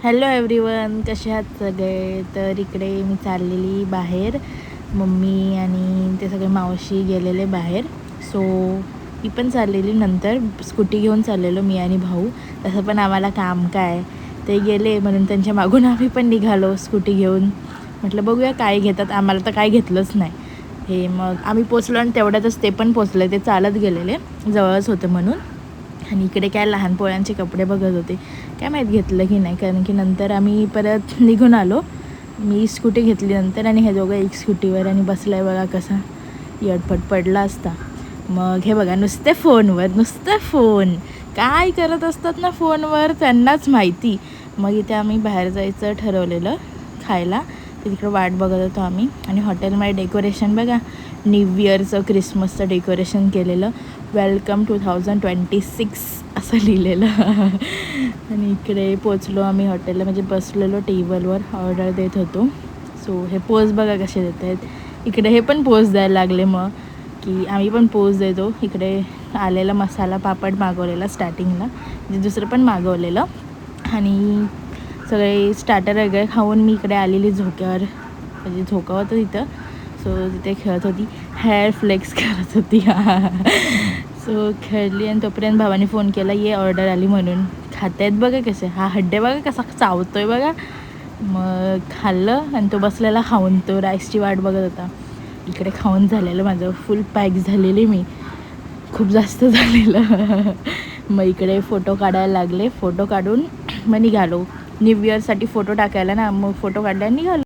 Hello everyone, कसे आहात सगळे. तर इकडे मी चाललेली बाहेर, मम्मी आणि ते सगळे मावशी गेलेले बाहेर. सो मी पण चाललेली, नंतर स्कूटी घेऊन चाललेलो मी आणि भाऊ. तसं पण आम्हाला काम काय, ते गेले म्हणून त्यांच्या मागून आम्ही पण निघालो स्कूटी घेऊन. म्हटलं बघूया काय घेतात, आम्हाला तर काय घेतलंच नाही हे. मग आम्ही पोचलो आणि तेवढ्यातच ते पण पोचले. ते चालत गेलेले, जवळच होतं म्हणून. आणि इकडे काय लहान पोळ्यांचे कपडे बघत होते, काय माहीत घेतलं की नाही, कारण की नंतर आम्ही परत निघून आलो. मी स्कूटी घेतली नंतर, आणि हे दोघं एक स्कूटीवर, आणि बसलाय बघा कसा यडपट पडला असता. मग हे बघा, नुसते फोन काय करत असतात ना फोनवर, त्यांनाच माहिती. मग इथे आम्ही बाहेर जायचं ठरवलेलं खायला, तर तिकडं वाट बघत होतो आम्ही. आणि हॉटेलमध्ये डेकोरेशन बघा, न्यू इयरचं क्रिसमसचं डेकोरेशन केलेलं, वेलकम 2026 असं लिहिलेलं. आणि इकडे पोचलो आम्ही हॉटेलला, म्हणजे बसलेलो टेबलवर, ऑर्डर देत होतो. सो हे पोज बघा कसे देत आहेत. इकडे हे पण पोज द्यायला लागले, मग की आम्ही पण पोज देतो. इकडे आलेला मसाला पापड मागवलेला स्टार्टिंगला, म्हणजे दुसरं पण मागवलेलं. आणि सगळे स्टार्टर वगैरे खाऊन मी इकडे आलेली झोक्यावर, म्हणजे झोका होतं तिथं. सो तिथे खेळत होती, हेअर फ्लेक्स करत होती. सो खेळली, आणि तोपर्यंत भावाने फोन केला, ये ऑर्डर आली म्हणून. खात आहेत बघा कसे, हा हड्डे बघा कसा चावतोय बघा. मग खाल्लं, आणि तो बसलेला खाऊन, तो राईसची वाट बघत होता. इकडे खाऊन झालेलं माझं, फुल पॅक झालेली मी, खूप जास्त झालेलं. मग इकडे फोटो काढायला लागले, फोटो काढून मग निघालो. न्यू इयरसाठी फोटो टाकायला ना, मग फोटो काढला आणि निघालो.